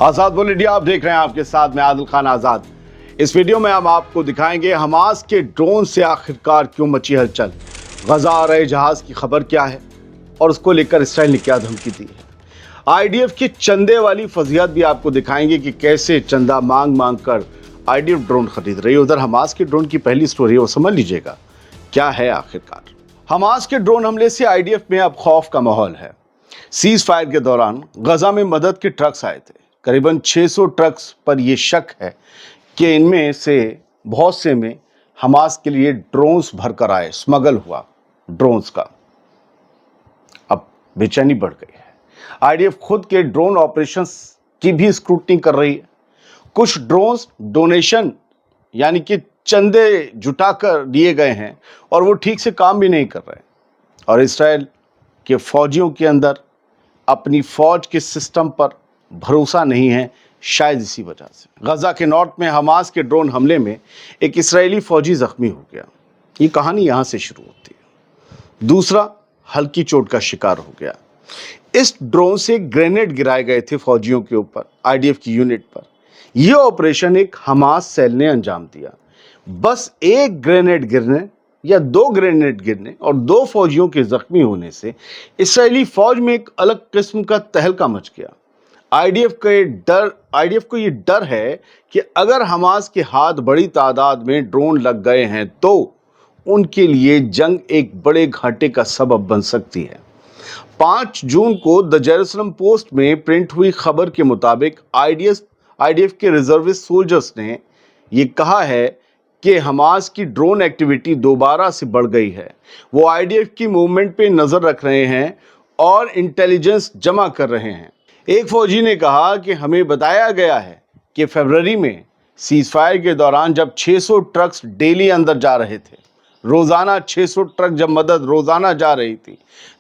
आजाद बोल इंडिया आप देख रहे हैं, आपके साथ मैं आदिल खान आजाद। इस वीडियो में हम आपको दिखाएंगे हमास के ड्रोन से आखिरकार क्यों मची हलचल, गजा आ रहे जहाज की खबर क्या है और उसको लेकर इसराइल ने क्या धमकी दी है। आईडीएफ के चंदे वाली फजीहत भी आपको दिखाएंगे कि कैसे चंदा मांग मांग कर आईडीएफ ड्रोन खरीद रही है। उधर हमास के ड्रोन की पहली स्टोरी है, वो समझ लीजिएगा क्या है आखिरकार। हमास के ड्रोन हमले से आईडीएफ में अब खौफ का माहौल है। सीज फायर के दौरान गजा में मदद के ट्रक्स आए थे, करीबन 600 ट्रक्स पर यह शक है कि इनमें से बहुत से में हमास के लिए ड्रोन्स भरकर आए, स्मगल हुआ ड्रोन्स का। अब बेचैनी बढ़ गई है। आईडीएफ खुद के ड्रोन ऑपरेशंस की भी स्क्रूटनी कर रही है। कुछ ड्रोन्स डोनेशन यानी कि चंदे जुटाकर दिए गए हैं और वो ठीक से काम भी नहीं कर रहे। और इसराइल के फौजियों के अंदर अपनी फौज के सिस्टम पर भरोसा नहीं है, शायद इसी वजह से। गजा के नॉर्थ में हमास के ड्रोन हमले में एक इस्राएली फौजी जख्मी हो गया। ये कहानी यहाँ से शुरू होती है। दूसरा हल्की चोट का शिकार हो गया। इस ड्रोन से ग्रेनेड गिराए गए थे फौजियों के ऊपर, आईडीएफ की यूनिट पर। यह ऑपरेशन एक हमास सेल ने अंजाम दिया। बस एक ग्रेनेड गिरने या 2 ग्रेनेड गिरने और 2 फौजियों के जख्मी होने से इस्राएली फौज में एक अलग किस्म का तहलका मच गया। आईडीएफ को ये डर है कि अगर हमास के हाथ बड़ी तादाद में ड्रोन लग गए हैं तो उनके लिए जंग एक बड़े घाटे का सबब बन सकती है। 5 जून को द जेरूसलम पोस्ट में प्रिंट हुई खबर के मुताबिक आईडीएफ के रिजर्विस्ट सोल्जर्स ने ये कहा है कि हमास की ड्रोन एक्टिविटी दोबारा से बढ़ गई है। वो आईडीएफ की मूवमेंट पे नज़र रख रहे हैं और इंटेलिजेंस जमा कर रहे हैं। एक फौजी ने कहा कि हमें बताया गया है कि फरवरी में सीज फायर के दौरान जब 600 ट्रक्स डेली अंदर जा रहे थे, रोज़ाना 600 ट्रक जब मदद रोज़ाना जा रही थी,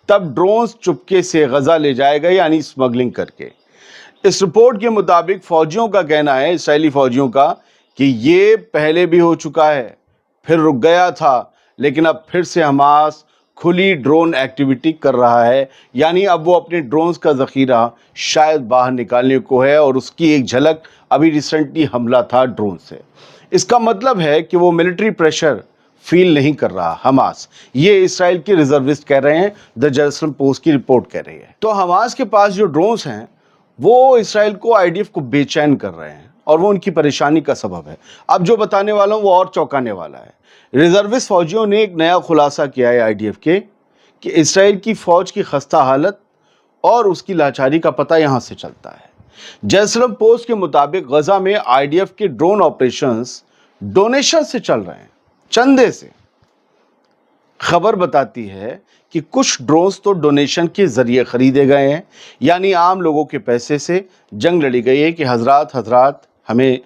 तब ड्रोन्स चुपके से गजा ले जाए गए, यानी स्मगलिंग करके। इस रिपोर्ट के मुताबिक फौजियों का कहना है, इसराइली फौजियों का, कि ये पहले भी हो चुका है, फिर रुक गया था, लेकिन अब फिर से हमास खुली ड्रोन एक्टिविटी कर रहा है। यानी अब वो अपने ड्रोन्स का ज़ख़ीरा शायद बाहर निकालने को है और उसकी एक झलक अभी रिसेंटली हमला था ड्रोन से। इसका मतलब है कि वो मिलिट्री प्रेशर फील नहीं कर रहा हमास। ये इसराइल के रिजर्विस्ट कह रहे हैं, द जेरूसलम पोस्ट की रिपोर्ट कह रही है। तो हमास के पास जो ड्रोन्स हैं वो इसराइल को, आईडीएफ को बेचैन कर रहे हैं और वो उनकी परेशानी का सबब है। अब जो बताने वाला हूँ वो और चौंकाने वाला है। रिजर्विस्ट फौजियों ने एक नया खुलासा किया है आईडीएफ के कि इसराइल की फौज की खस्ता हालत और उसकी लाचारी का पता यहाँ से चलता है। जेरूसलम पोस्ट के मुताबिक गजा में आईडीएफ के ड्रोन ऑपरेशंस डोनेशन से चल रहे हैं, चंदे से। खबर बताती है कि कुछ ड्रोन्स तो डोनेशन के जरिए खरीदे गए हैं, यानी आम लोगों के पैसे से जंग लड़ी गई है कि हजरात हमें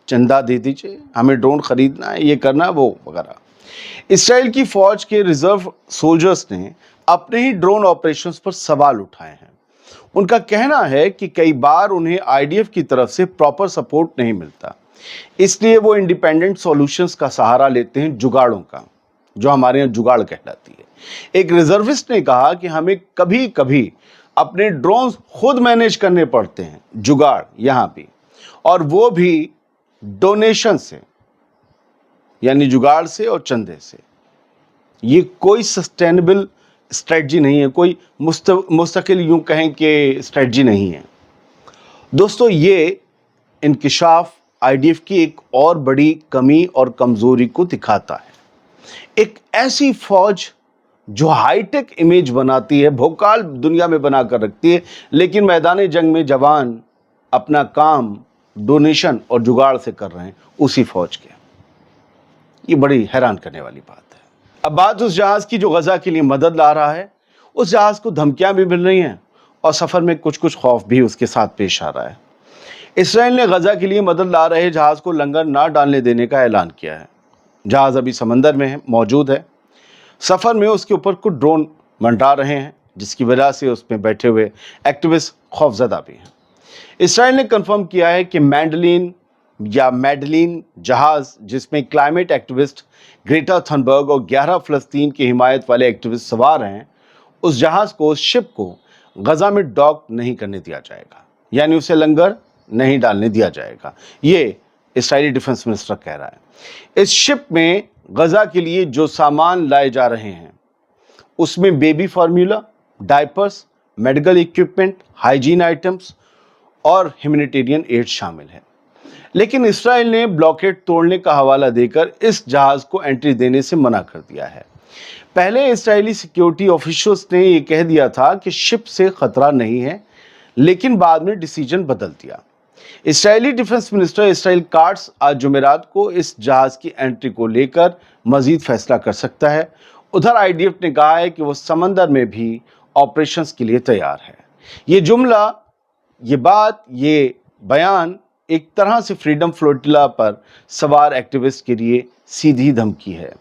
चंदा दे दीजिए, हमें ड्रोन खरीदना है, ये करना है, वो वगैरह। इसराइल की फौज के रिजर्व सोल्जर्स ने अपने ही ड्रोन ऑपरेशंस पर सवाल उठाए हैं। उनका कहना है कि कई बार उन्हें आईडीएफ की तरफ से प्रॉपर सपोर्ट नहीं मिलता, इसलिए वो इंडिपेंडेंट सॉल्यूशंस का सहारा लेते हैं, जुगाड़ों का, जो हमारे यहाँ जुगाड़ कहलाती है। एक रिजर्विस्ट ने कहा कि हमें कभी कभी अपने ड्रोन खुद मैनेज करने पड़ते हैं, जुगाड़ यहाँ भी, और वो भी डोनेशन से, यानी जुगाड़ से और चंदे से। ये कोई सस्टेनेबल स्ट्रेटजी नहीं है, कोई मुस्तकिल यूं कहें कि स्ट्रेटजी नहीं है। दोस्तों, ये इंकिशाफ आईडीएफ की एक और बड़ी कमी और कमजोरी को दिखाता है। एक ऐसी फौज जो हाईटेक इमेज बनाती है, भोकाल दुनिया में बनाकर रखती है, लेकिन मैदान जंग में जवान अपना काम डोनेशन और जुगाड़ से कर रहे हैं, उसी फौज के। ये बड़ी हैरान करने वाली बात है। अब बात उस जहाज की जो गजा के लिए मदद ला रहा है। उस जहाज को धमकियां भी मिल रही हैं और सफर में कुछ कुछ खौफ भी उसके साथ पेश आ रहा है। इसराइल ने गजा के लिए मदद ला रहे जहाज को लंगर ना डालने देने का ऐलान किया है। जहाज अभी समंदर में है, मौजूद है। सफर में उसके ऊपर कुछ ड्रोन मंडरा रहे हैं, जिसकी वजह से उसमें बैठे हुए एक्टिविस्ट खौफजदा भी हैं। इसराइल ने कंफर्म किया है कि मैडलिन जहाज, जिसमें क्लाइमेट एक्टिविस्ट ग्रेटा थनबर्ग और 11 फ़लस्तीन की हिमायत वाले एक्टिविस्ट सवार हैं, उस जहाज को, उस शिप को गजा में डॉक नहीं करने दिया जाएगा, यानी उसे लंगर नहीं डालने दिया जाएगा, ये इसराइली डिफेंस मिनिस्टर कह रहा है। इस शिप में गजा के लिए जो सामान लाए जा रहे हैं उसमें baby formula, diapers, medical equipment, hygiene items और ह्यूमैनिटेरियन एड शामिल है। लेकिन इसराइल ने ब्लॉकेड तोड़ने का हवाला देकर इस जहाज को एंट्री देने से मना कर दिया है। पहले इस्राएली सिक्योरिटी ऑफिशियल्स ने यह कह दिया था कि शिप से खतरा नहीं है, लेकिन बाद में डिसीजन बदल दिया। इस्राएली डिफेंस मिनिस्टर इसराइल काट्स आज जुमेरात को इस जहाज की एंट्री को लेकर मजीद फैसला कर सकता है। उधर आईडीएफ ने कहा है कि वो समंदर में भी ऑपरेशंस के लिए तैयार है। ये जुमला, ये बात, ये बयान एक तरह से फ्रीडम फ्लोटिला पर सवार एक्टिविस्ट के लिए सीधी धमकी है।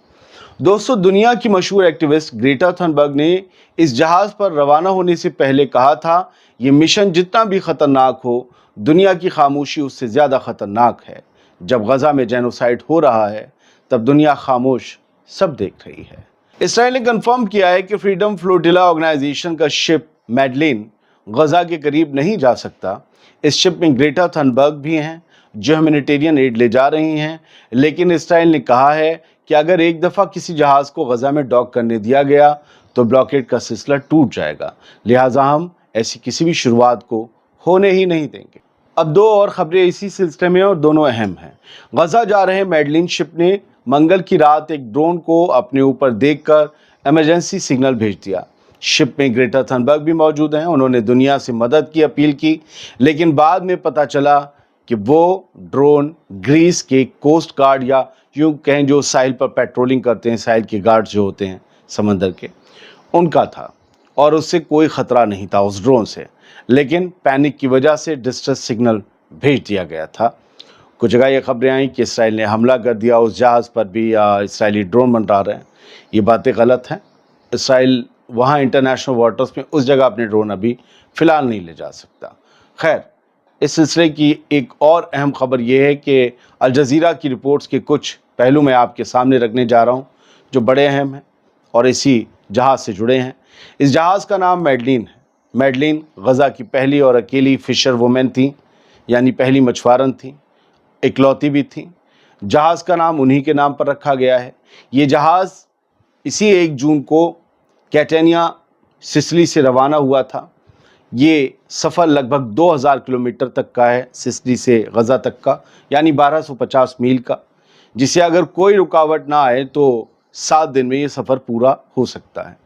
दोस्तों, दुनिया की मशहूर एक्टिविस्ट ग्रेटा थनबर्ग ने इस जहाज पर रवाना होने से पहले कहा था, ये मिशन जितना भी खतरनाक हो, दुनिया की खामोशी उससे ज़्यादा खतरनाक है। जब गजा में जेनोसाइड हो रहा है तब दुनिया खामोश सब देख रही है। इसराइल ने कंफर्म किया है कि फ्रीडम फ्लोटिला ऑर्गेनाइजेशन का शिप मैडलिन गजा के करीब नहीं जा सकता। इस शिप में ग्रेटा थनबर्ग भी हैं जो ह्यूमैनिटेरियन एड ले जा रही हैं, लेकिन इसराइल ने कहा है कि अगर एक दफ़ा किसी जहाज़ को गजा में डॉक करने दिया गया तो ब्लॉकेड का सिलसिला टूट जाएगा, लिहाजा हम ऐसी किसी भी शुरुआत को होने ही नहीं देंगे। अब दो और खबरें इसी सिलसिले में और दोनों अहम हैं। गजा जा रहे मैडलिन शिप ने मंगल की रात एक ड्रोन को अपने ऊपर देखकर इमरजेंसी सिग्नल भेज दिया। शिप में ग्रेटा थनबर्ग भी मौजूद हैं। उन्होंने दुनिया से मदद की अपील की, लेकिन बाद में पता चला कि वो ड्रोन ग्रीस के कोस्ट गार्ड या यूँ कहें जो साहिल पर पेट्रोलिंग करते हैं, साहिल के गार्ड जो होते हैं समंदर के, उनका था और उससे कोई ख़तरा नहीं था उस ड्रोन से, लेकिन पैनिक की वजह से डिस्ट्रेस सिग्नल भेज दिया गया था। कुछ जगह ये खबरें आई कि इसराइल ने हमला कर दिया उस जहाज़ पर भी या इसराइली ड्रोन मंडरा रहे हैं। ये बातें गलत हैं। इसराइल वहाँ इंटरनेशनल वाटर्स में उस जगह अपने ड्रोन अभी फ़िलहाल नहीं ले जा सकता। खैर, इस सिलसिले की एक और अहम खबर ये है कि अल जज़ीरा की रिपोर्ट्स के कुछ पहलू मैं आपके सामने रखने जा रहा हूँ जो बड़े अहम हैं और इसी जहाज़ से जुड़े हैं। इस जहाज़ का नाम मैडलिन है। मैडलिन गजा की पहली और अकेली फ़िशर वुमेन थी, यानी पहली मछुआरन थी, इकलौती भी थी। जहाज़ का नाम उन्हीं के नाम पर रखा गया है। ये जहाज़ इसी 1 जून को कैटेनिया, सिसिली से रवाना हुआ था। ये सफ़र लगभग 2000 किलोमीटर तक का है, सिसिली से गजा तक का, यानी 1250 मील का, जिसे अगर कोई रुकावट ना आए तो 7 दिन में ये सफ़र पूरा हो सकता है।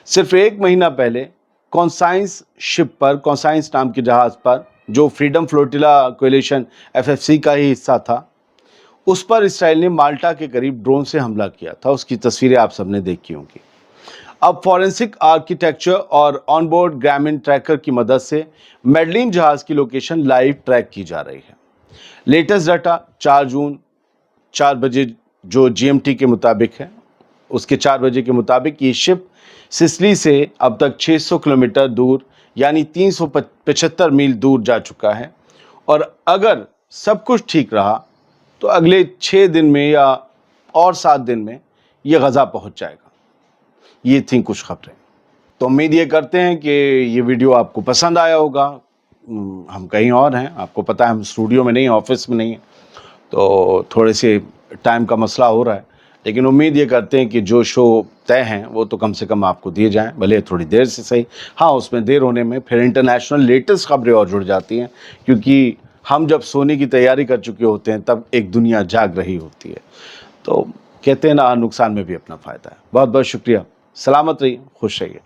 सिर्फ 1 महीना पहले कॉन्साइंस शिप पर, कॉन्साइंस नाम के जहाज़ पर, जो फ्रीडम फ्लोटिला कोएलिशन FFC का ही हिस्सा था, उस पर इसराइल ने माल्टा के करीब ड्रोन से हमला किया था। उसकी तस्वीरें आप सबने देखी होंगी। अब फॉरेंसिक आर्किटेक्चर और ऑनबोर्ड ग्रामीण ट्रैकर की मदद से मैडलिन जहाज़ की लोकेशन लाइव ट्रैक की जा रही है। लेटेस्ट डाटा 4 जून 4 बजे जो GMT के मुताबिक है, उसके 4 बजे के मुताबिक ये शिप सिसिली से अब तक 600 किलोमीटर दूर, यानी 375 मील दूर जा चुका है और अगर सब कुछ ठीक रहा तो अगले 6 दिन में या और 7 दिन में ये गजा पहुंच जाएगा। ये थी कुछ खबरें। तो उम्मीद ये करते हैं कि ये वीडियो आपको पसंद आया होगा। हम कहीं और हैं, आपको पता है, हम स्टूडियो में नहीं, ऑफिस में नहीं हैं, तो थोड़े से टाइम का मसला हो रहा है, लेकिन उम्मीद ये करते हैं कि जो शो तय हैं वो तो कम से कम आपको दिए जाएं, भले थोड़ी देर से सही। हाँ, उसमें देर होने में फिर इंटरनेशनल लेटेस्ट खबरें और जुड़ जाती हैं, क्योंकि हम जब सोने की तैयारी कर चुके होते हैं तब एक दुनिया जाग रही होती है। तो कहते हैं ना, नुकसान में भी अपना फ़ायदा है। बहुत बहुत शुक्रिया। सलामत रहिए, खुश रहिए।